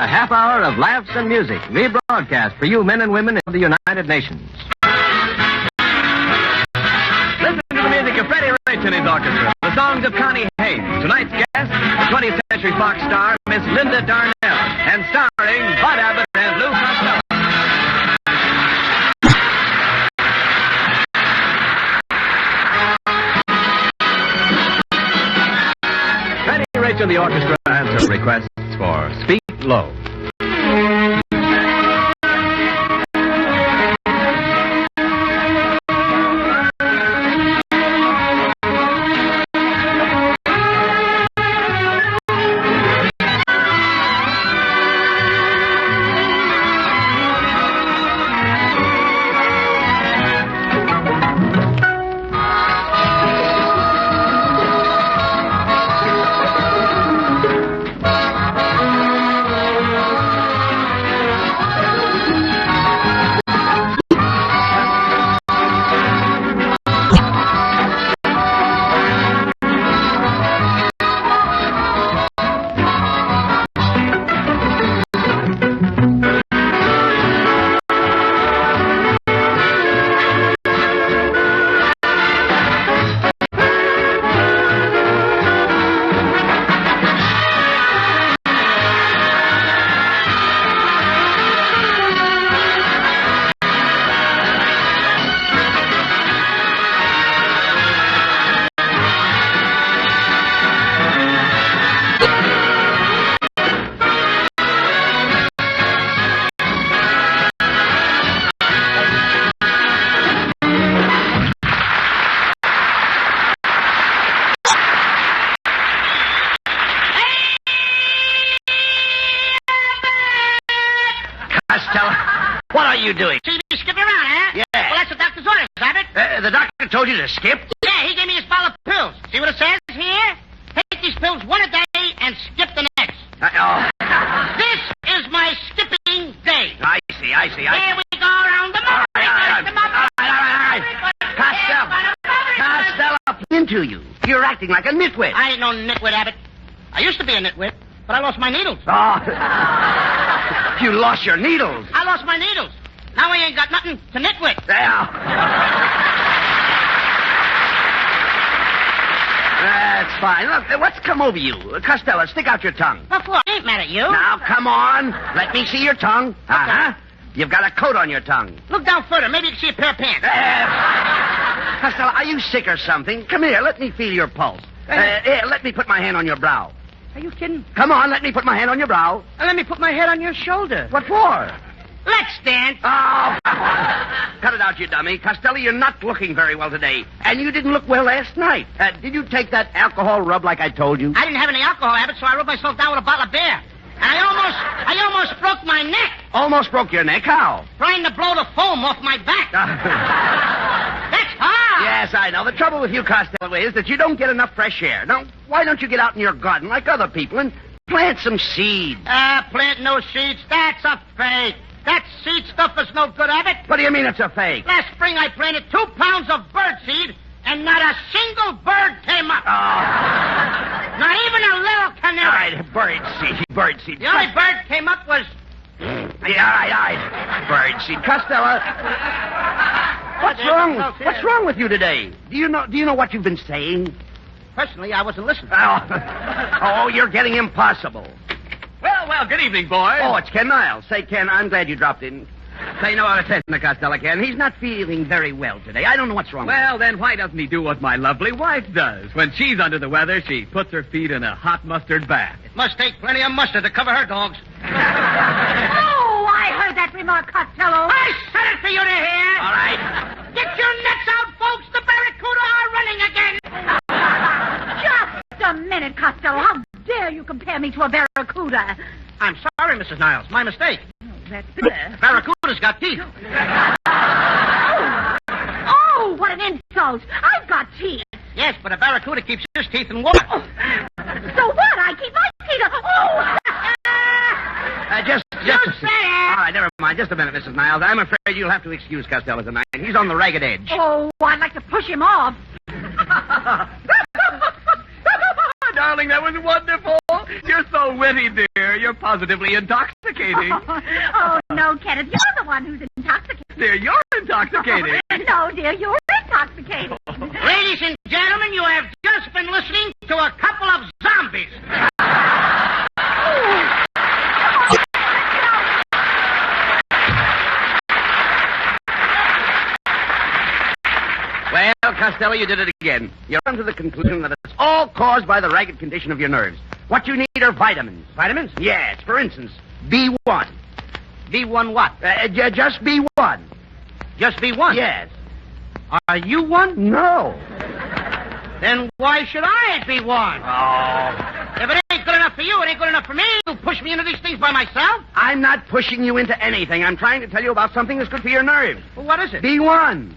a half hour of laughs and music, rebroadcast for you men and women of the United Nations. Listen to the music of Freddie Rich and his orchestra, the songs of Connie Hayes. Tonight's guest, the 20th Century Fox star, Miss Linda Darnell, and starring Bud Abbot and Lou Costello. Rich and the orchestra answer requests for Speak Low. What are you doing? See me skipping around, huh? Yeah. Well, that's the doctor's orders, Abbot. The doctor told you to skip? Yeah, he gave me this bottle of pills. See what it says here? Take these pills one a day and skip the next. This is my skipping day. I see. There we go around the mountain. All right. Costello, into you. You're acting like a nitwit. I ain't no nitwit, Abbot. I used to be a nitwit, but I lost my needles. Oh. You lost your needles. I lost my needles. Now I ain't got nothing to nitwit. That's fine. Look, what's come over you? Costello, stick out your tongue. What for? I ain't mad at you. Now, come on. Let me see your tongue. Uh-huh. You've got a coat on your tongue. Look down further. Maybe you can see a pair of pants. Costello, are you sick or something? Come here. Let me feel your pulse. Here, let me put my hand on your brow. Are you kidding? Come on, let me put my hand on your brow. And let me put my head on your shoulder. What for? Let's dance. Oh, cut it out, you dummy. Costello, you're not looking very well today. And you didn't look well last night. Did you take that alcohol rub like I told you? I didn't have any alcohol, Abbot, so I rubbed myself down with a bottle of beer. And I almost broke my neck. Almost broke your neck? How? Trying to blow the foam off my back. That's hard. Yes, I know. The trouble with you, Costello, is that you don't get enough fresh air. Now, why don't you get out in your garden like other people and plant some seeds? Plant no seeds. That's a fake. That seed stuff is no good, Abbot. What do you mean it's a fake? Last spring I planted 2 pounds of bird seed, and not a single bird came up. Oh. Not even a little canary. All right, bird seed. The only bird came up was... Yeah, all right. Bird seed. Costello, what's wrong with you today? Do you know what you've been saying? Personally, I wasn't listening. Oh, you're getting impossible. Well, good evening, boys. Oh, it's Ken Niles. Say, Ken, I'm glad you dropped in. Pay no attention to Costello, Ken. He's not feeling very well today. I don't know what's wrong with him. Well, then why doesn't he do what my lovely wife does? When she's under the weather, she puts her feet in a hot mustard bath. It must take plenty of mustard to cover her dogs. Oh, I heard that remark, Costello. I said it for you to hear. All right. Get your nets out, folks. The barracuda are running again. Just a minute, Costello. How dare you compare me to a barracuda? I'm sorry, Mrs. Niles. My mistake. That's better. Barracuda's got teeth. Oh, what an insult. I've got teeth. Yes, but a barracuda keeps his teeth in water. So what? I keep my teeth. Oh! Just You a said it. All right, never mind. Just a minute, Mrs. Niles. I'm afraid you'll have to excuse Costello tonight. He's on the ragged edge. Oh, I'd like to push him off. Darling, that was wonderful. You're so witty, dear. You're positively intoxicating. Oh, no, Kenneth, you're the one who's intoxicated. Dear, you're intoxicating. No, dear, you're intoxicated. Ladies and gentlemen, you have just been listening to a couple of zombies. Well, Costello, you did it again. You're come to the conclusion that it's all caused by the ragged condition of your nerves. What you need are vitamins. Vitamins? Yes, for instance, B1. B1 what? Just B1. Just B1? Yes. Are you one? No. Then why should I be one? Oh. If it ain't good enough for you, it ain't good enough for me. You'll push me into these things by myself? I'm not pushing you into anything. I'm trying to tell you about something that's good for your nerves. Well, what is it? B1.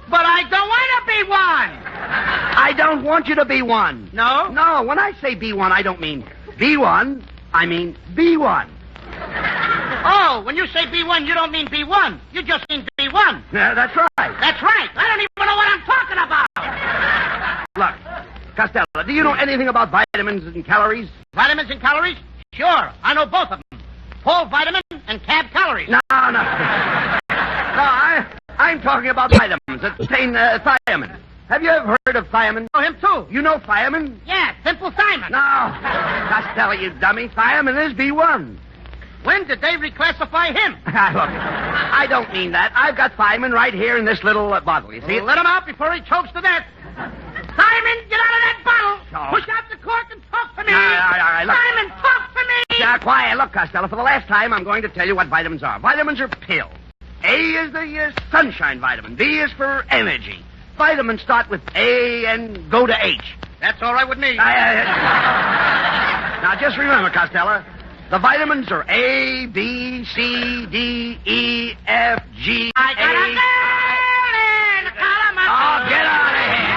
But I don't want to be one. I don't want you to be one. No? No, when I say B1, I don't mean B1. I mean B1. Oh, when you say B1, you don't mean B1. You just mean B1. That's right. That's right. I don't even know what I'm talking about. Look, Costello, do you know anything about vitamins and calories? Vitamins and calories? Sure. I know both of them. Whole vitamin and cab calories. No. I'm talking about vitamins that contain thiamine. Have you ever heard of thiamine? I know him, too. You know thiamine? Yeah, Simple Simon. No. Costello, you dummy. Thiamine is B1. When did they reclassify him? Look, I don't mean that. I've got thiamine right here in this little bottle. You see it? Let him out before he chokes to death. Simon, get out of that bottle. Oh. Push out the cork and talk to me. All right, look. Simon, talk to me. Quiet. Look, Costello, for the last time, I'm going to tell you what vitamins are. Vitamins are pills. A is the sunshine vitamin. B is for energy. Vitamins start with A and go to H. That's all right with me. Now, just remember, Costello, the vitamins are A, B, C, D, E, F, G, I got A. a man in the column. Oh, get out of here.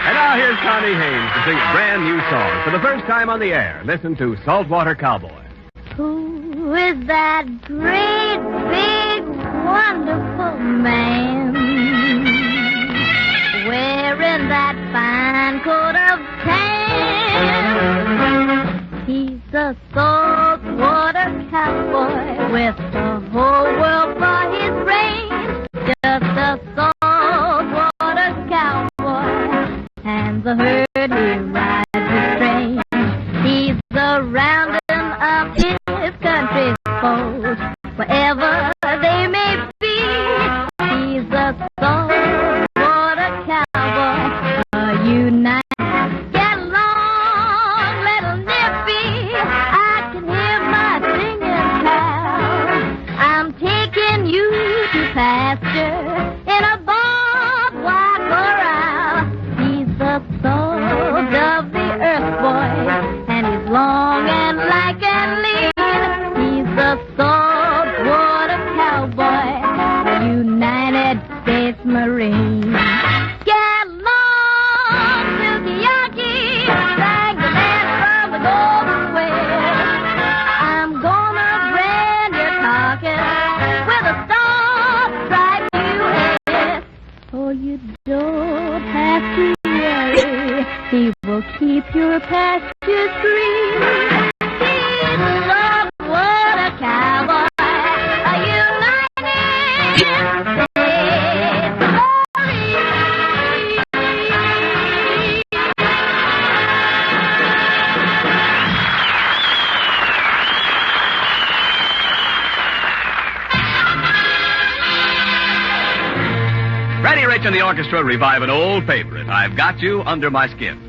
And now here's Connie Haynes to sing a brand new song for the first time on the air. Listen to Saltwater Cowboy. Who is that great, big, wonderful man wearing that fine coat of tan? He's a saltwater cowboy with the whole world for his reins. Just a saltwater cowboy and the herd he rides his train. He's a rounding up his country's foes, wherever they may be. He's a saltwater cowboy, a united. Get along, little nippy. I can hear my singing pal. I'm taking you to pasture in a barbed wire corral. He's the salt of the earth, boy, and he's long and lank and lean. He's the saltwater cowboy, United States Marine. Get along, Silky Yankee, sang the man from the Golden West. I'm gonna brand your carcass with a star-striped U.S. Oh, you don't have to worry, he will keep your pastures green. He's a saltwater cowboy, a United States Marine. Freddie Rich and the orchestra revive an old favorite, I've Got You Under My Skin.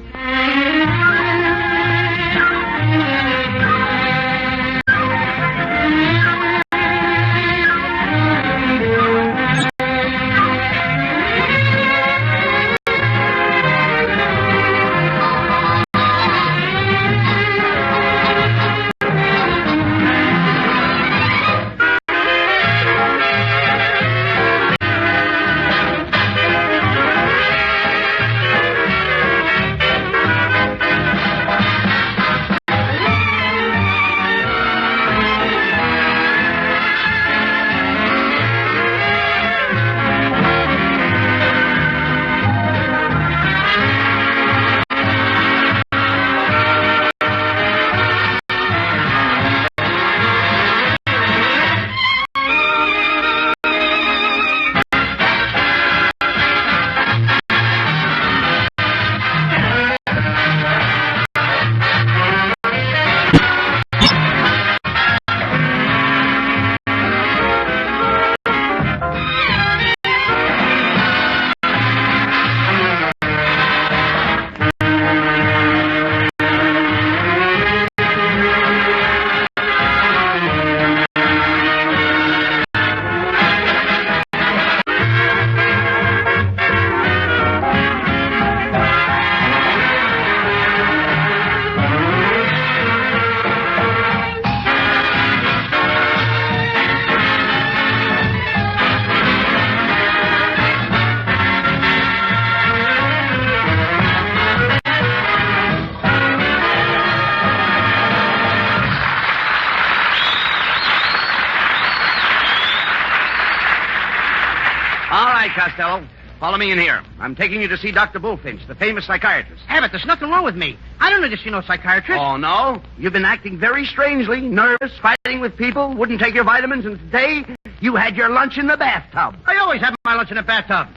All right, Costello. Follow me in here. I'm taking you to see Dr. Bullfinch, the famous psychiatrist. Abbott, there's nothing wrong with me. I don't need to see no psychiatrist. Oh, no? You've been acting very strangely, nervous, fighting with people, wouldn't take your vitamins, and today you had your lunch in the bathtub. I always have my lunch in the bathtub.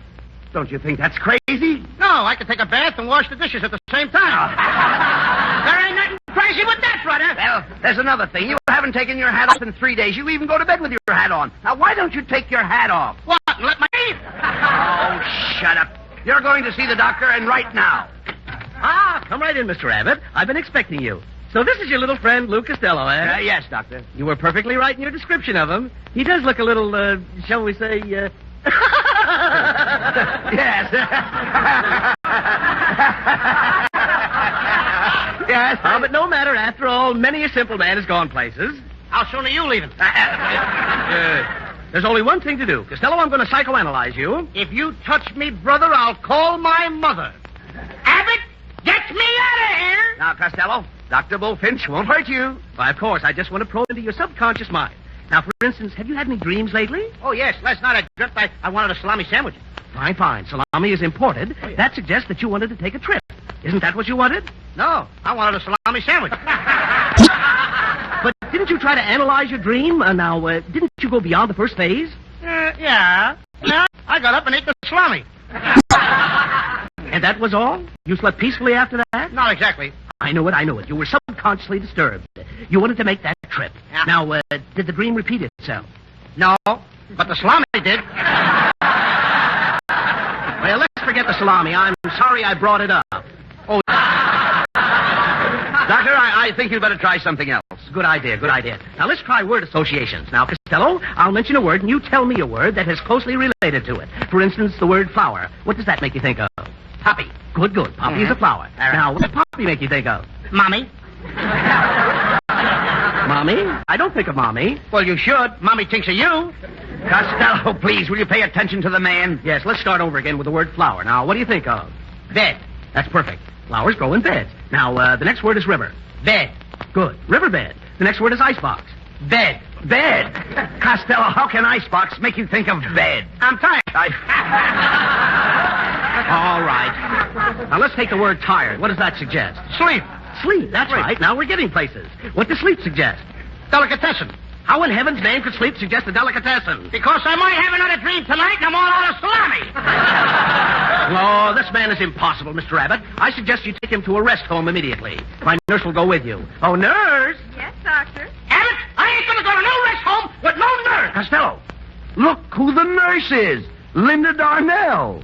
Don't you think that's crazy? No, I can take a bath and wash the dishes at the same time. There ain't nothing crazy with that, brother. Well, there's another thing. You haven't taken your hat off in 3 days. You even go to bed with your hat on. Now, why don't you take your hat off? What? Let my... Oh, shut up. You're going to see the doctor, and right now. Ah, come right in, Mr. Abbott. I've been expecting you. So this is your little friend, Lou Costello, eh? Yes, doctor. You were perfectly right in your description of him. He does look a little, shall we say, Yes. Yes. Oh, but no matter. After all, many a simple man has gone places. How soon are you leaving? There's only one thing to do. Costello, I'm going to psychoanalyze you. If you touch me, brother, I'll call my mother. Abbott, get me out of here! Now, Costello, Dr. Bullfinch won't hurt you. Why, of course, I just want to probe into your subconscious mind. Now, for instance, have you had any dreams lately? Oh, yes. Last night I dreamt I wanted a salami sandwich. Fine, fine. Salami is imported. Oh, yeah. That suggests that you wanted to take a trip. Isn't that what you wanted? No, I wanted a salami sandwich. But didn't you try to analyze your dream? Didn't you go beyond the first phase? Yeah. I got up and ate the salami. And that was all? You slept peacefully after that? Not exactly. I know it. You were subconsciously disturbed. You wanted to make that trip. Yeah. Now, did the dream repeat itself? No, but the salami did. Well, let's forget the salami. I'm sorry I brought it up. Oh, Doctor, I think you'd better try something else. Good idea. Now, let's try word associations. Now, Costello, I'll mention a word, and you tell me a word that is closely related to it. For instance, the word flower. What does that make you think of? Poppy. Good. Poppy is a flower. Right. Now, what does poppy make you think of? Mommy. Mommy? I don't think of mommy. Well, you should. Mommy thinks of you. Costello, please, will you pay attention to the man? Yes, let's start over again with the word flower. Now, what do you think of? Bed. That's perfect. Flowers grow in beds. Now, the next word is river. Bed. Good. Riverbed. The next word is icebox. Bed. Bed. Costello, how can icebox make you think of bed? I'm tired. All right. Now, let's take the word tired. What does that suggest? Sleep. Sleep. That's right. Now we're getting places. What does sleep suggest? Delicatessen. How in heaven's name could sleep suggest a delicatessen? Because I might have another dream tonight and I'm all out of salami. Oh, this man is impossible, Mr. Abbott. I suggest you take him to a rest home immediately. My nurse will go with you. Oh, nurse! Yes, doctor. Abbott, I ain't going to go to no rest home with no nurse. Costello, look who the nurse is. Linda Darnell.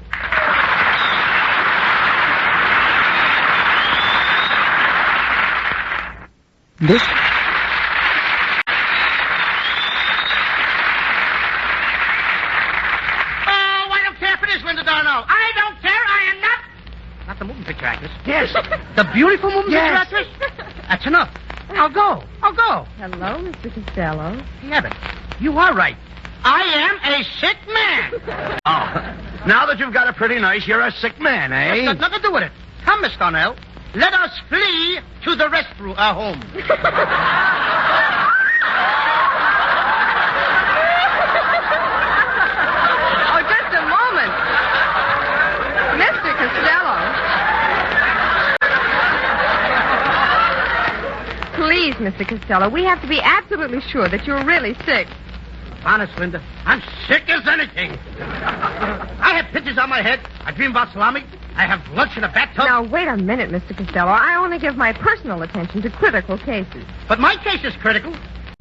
This... Linda Darnell. I don't care. I am not the moving picture actress. Yes. The beautiful moving Yes. picture actress? That's enough. I'll go. Hello, Mr. Costello. Hey, Abbott, you are right. I am a sick man. Oh, now that you've got a pretty nurse, you're a sick man, eh? That's got nothing to do with it. Come, Miss Darnell. Let us flee to the restroom, home. Oh, just a moment. Mr. Costello. Please, Mr. Costello, we have to be absolutely sure that you're really sick. Honest, Linda, I'm sick as anything. I have pictures on my head. I dream about salami. I have lunch in a bathtub. Now, wait a minute, Mr. Costello. I only give my personal attention to critical cases. But my case is critical.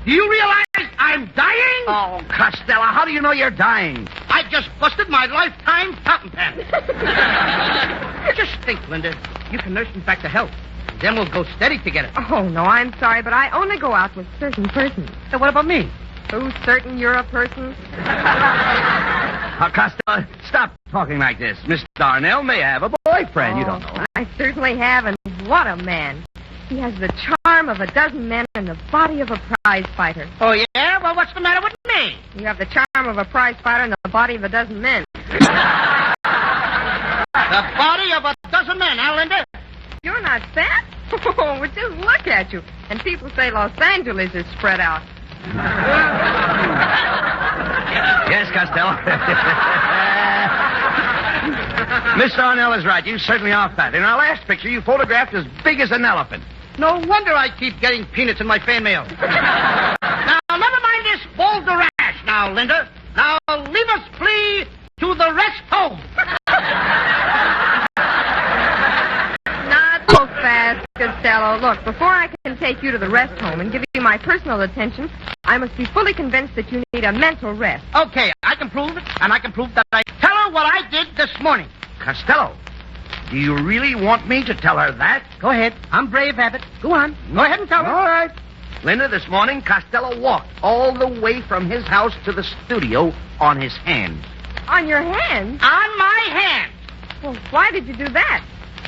Do you realize I'm dying? Oh, Costello, how do you know you're dying? I just busted my lifetime fountain pen. Just think, Linda. You can nurse me back to health. Then we'll go steady together. Oh, no, I'm sorry, but I only go out with certain persons. So what about me? Who's certain you're a person? Costello, stop talking like this. Miss Darnell may have a boyfriend. You don't know. I certainly have, and what a man. He has the charm of a dozen men and the body of a prize fighter. Oh, yeah? Well, what's the matter with me? You have the charm of a prize fighter and the body of a dozen men. The body of a dozen men, huh, Linda? You're not fat? Oh, well, just look at you. And people say Los Angeles is spread out. Yes, Costello. Miss Darnell is right. You certainly are fat. In our last picture, you photographed as big as an elephant. No wonder I keep getting peanuts in my fan mail. Now, never mind this boulder rash now, Linda. Now, leave us, please, to the rest home. Not so fast, Costello. Look, before I can take you to the rest home and give you my personal attention, I must be fully convinced that you need a mental rest. Okay, I can prove it, and I can prove that I tell her what I did this morning. Costello, do you really want me to tell her that? Go ahead. I'm brave, Abbott. Go on. Go ahead and tell her. All right. Linda, this morning, Costello walked all the way from his house to the studio on his hands. On your hands? On my hands. Well, why did you do that?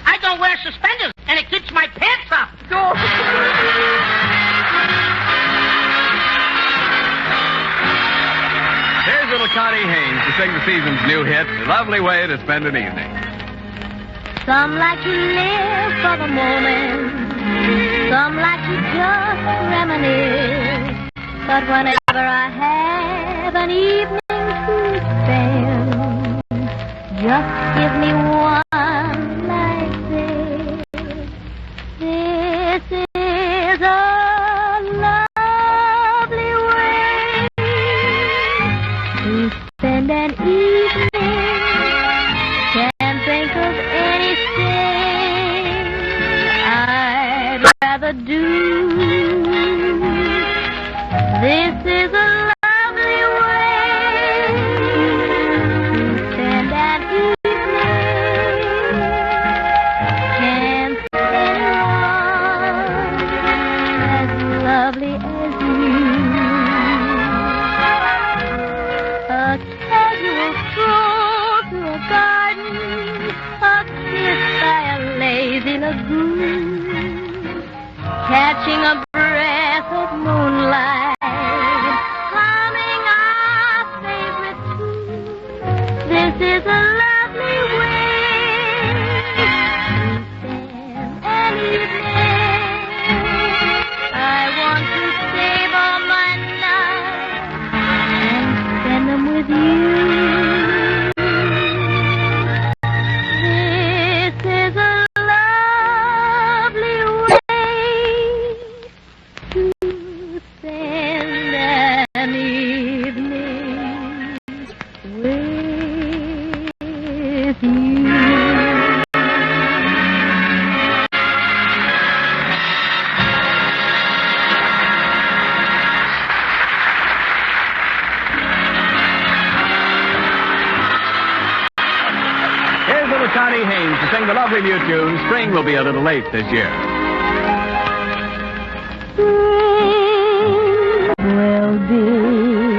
I don't wear suspenders, and it keeps my pants up. Go. Here's little Connie Haynes to sing the season's new hit, A Lovely Way to Spend an Evening. Some like to live for the moment. Some like to just reminisce. But whenever I have an evening to spend, just give me one like this. This is a lovely way to spend an evening. Can't think of anything I'd rather do. This is a lovely way to spend an evening. Can't spend one as lovely as you. A casual stroll through a garden, a kiss by a lazy lagoon, catching a breath of moonlight, humming our favorite tune. This is a lovely way to spend an evening. I want to save all my nights and spend them with you. This is a lovely way to spend an evening with you. Here's little Connie Haynes to sing the lovely new tune, Spring Will Be a Little Late This Year. Will be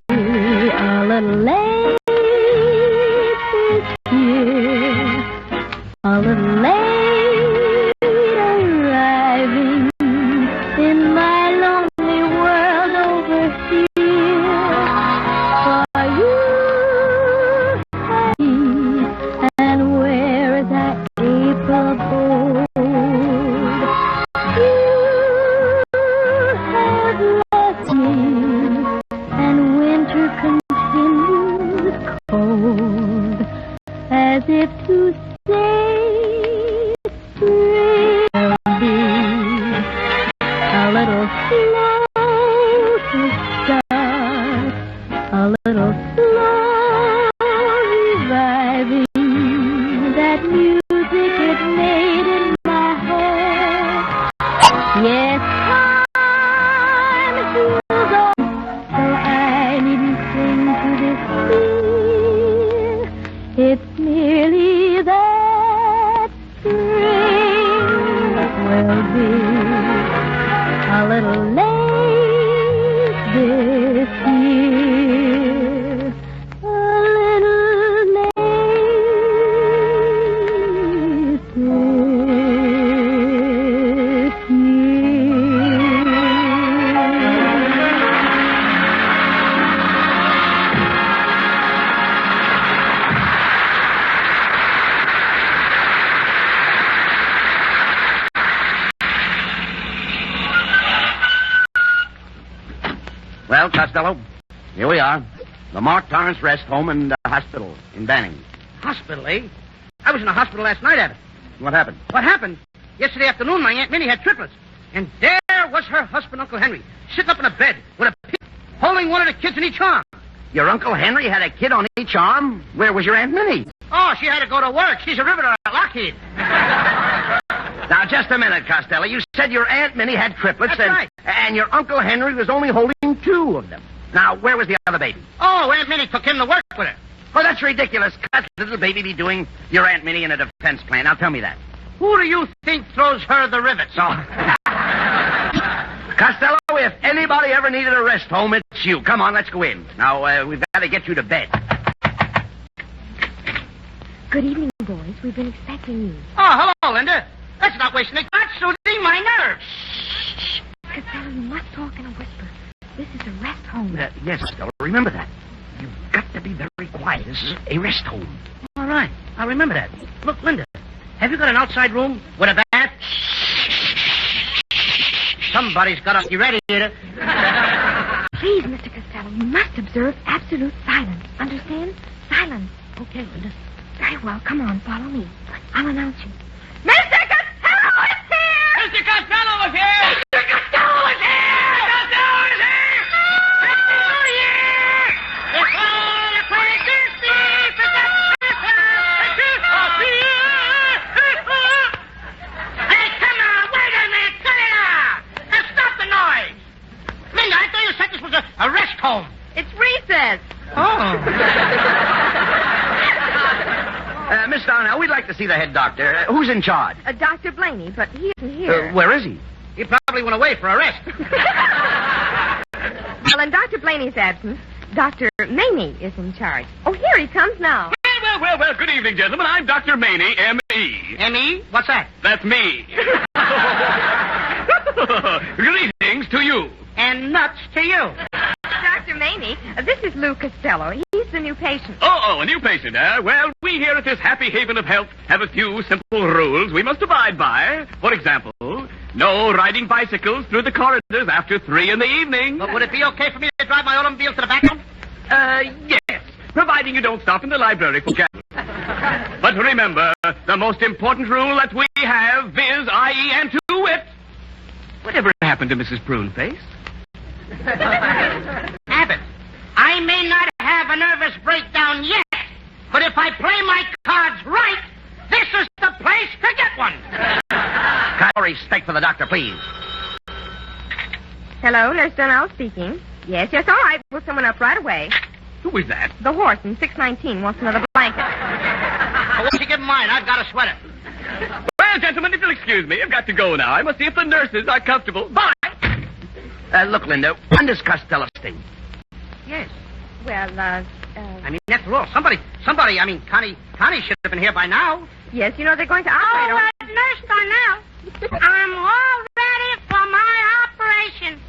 a little late this year, a little late arriving in my lonely world over here. For you, and where is that April gold? You have left me, and winter continues cold, as if to say spring will be a little slow to start, a little slow reviving that music it made in my heart. Yes, time heals all, so I needn't cling to this fear. It's merely that spring will be a little late this year, a little late this year. Well, Costello, here we are. The Mark Torrance Rest Home and Hospital in Banning. Hospital, eh? I was in the hospital last night, Abbott. What happened? What happened? Yesterday afternoon, my Aunt Minnie had triplets. And there was her husband, Uncle Henry, sitting up in a bed with a pig, holding one of the kids in each arm. Your Uncle Henry had a kid on each arm? Where was your Aunt Minnie? Oh, she had to go to work. She's a riveter at Lockheed. Now, just a minute, Costello. You said your Aunt Minnie had triplets. That's right. And your Uncle Henry was only holding 2 of them. Now, where was the other baby? Oh, Aunt Minnie took him to work with her. Oh, that's ridiculous. Can't little baby be doing your Aunt Minnie in a defense plan? Now, tell me that. Who do you think throws her the rivets? Oh. Costello, if anybody ever needed a rest home, it's you. Come on, let's go in. Now, we've got to get you to bed. Good evening, boys. We've been expecting you. Oh, hello, Linda. Let's not waste any time soothing my nerves. Costello, you must talk in a whisper. This is a rest home. Yes, Costello, remember that. You've got to be very quiet. This is a rest home. All right. I'll remember that. Look, Linda, have you got an outside room with a bath? Somebody's got a radiator. Please, Mr. Costello, you must observe absolute silence. Understand? Silence. Okay, Linda. Very well. Come on, follow me. I'll announce you. Mr. Costello is here! Mr. Costello is here! Mr. Costello is here! Costello is here! Happy New Year! It's all a Christmas Eve! Hey, come on! Wait a minute! Cut it out! Now stop the noise! Linda, I thought you said this was a rest home. It's recess. Oh. Miss Darnell, we'd like to see the head doctor. Who's in charge? Dr. Blaney, but he isn't here. Where is he? He probably went away for a rest. Well, in Dr. Blaney's absence, Dr. Maney is in charge. Oh, here he comes now. Well, good evening, gentlemen. I'm Dr. Maney, M.E. M.E.? What's that? That's me. Greetings to you. And nuts to you. Dr. Maney, this is Lou Costello. He's the new patient. Oh, a new patient, eh? Well, we here at this happy haven of health have a few simple rules we must abide by. For example, no riding bicycles through the corridors after 3 in the evening. But would it be okay for me to drive my automobile to the bathroom? Yes, providing you don't stop in the library for gas. But remember, the most important rule that we have is, i.e., and to wit, whatever happened to Mrs. Pruneface? Abbott, I may not have a nervous breakdown yet, but if I play my cards right, this is the place to get one. More respect for the doctor, please. Hello, Nurse Darnell speaking. Yes, all right. We'll someone up right away. Who is that? The horse in 619 wants another blanket. Well, why don't you give him mine? I've got a sweater. Well, gentlemen, if you'll excuse me, I've got to go now. I must see if the nurses are comfortable. Bye! Look, Linda, when does Costello sting? Yes. Well, I mean, after all, somebody, Connie should have been here by now. yes, you know they're going to operate on... Nurse Darnell, I'm all ready for my operation.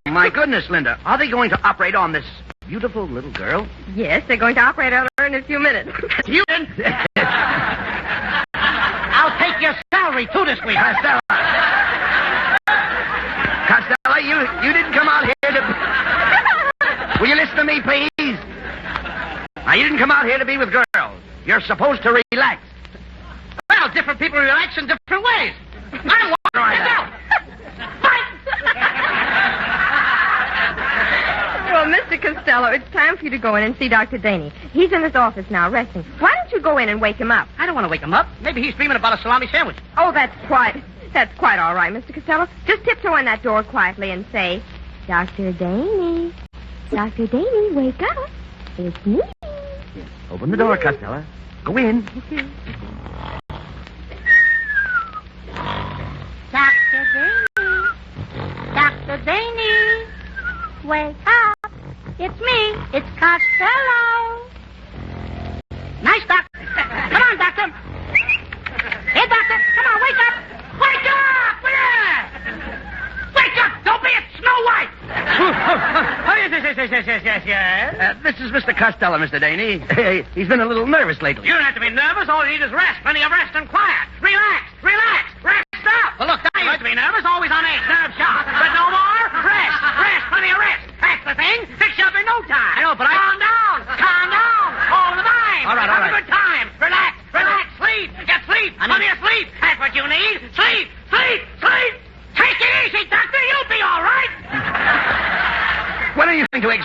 My goodness, Linda, are they going to operate on this beautiful little girl? Yes, they're going to operate on her in a few minutes. You didn't? I'll take your salary, too, this week. Costello, you didn't come out here to... Will you listen to me, please? Now, you didn't come out here to be with girls. You're supposed to relax. Well, different people relax in different ways. I'm walking right now. Well, Mr. Costello, it's time for you to go in and see Dr. Daney. He's in his office now, resting. Why don't you go in and wake him up? I don't want to wake him up. Maybe he's dreaming about a salami sandwich. Oh, that's quite all right, Mr. Costello. Just tiptoe in that door quietly and say, Dr. Daney, Dr. Daney, wake up. It's me. Open the door, Costello. Go in. Dr. Daney. Dr. Daney. Wake up. It's me. It's Costello. Nice, Doc. Come on, Doctor. Hey, Doctor. Come on, wake up. Wake up! Wake up! Don't be a Snow White! Yes. This is Mr. Costello, Mr. Daney. He's been a little nervous lately. You don't have to be nervous. All you need is rest. Plenty of rest and quiet. Relax. Rest up. Well, look, I used to be nervous, always on edge, nerve shock. But no more. Rest. Plenty of rest. That's the thing. Fix you up in no time. I know, but calm down. All the time. All right. Have a good time. Relax. Sleep.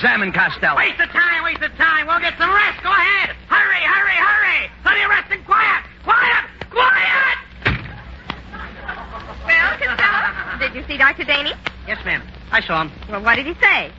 examine Costello. Waste of time, waste of time. We'll get some rest. Go ahead. Hurry, hurry, hurry. Plenty of rest and quiet. Quiet, quiet. Well, Costello, did you see Dr. Daney? Yes, ma'am. I saw him. Well, what did he say?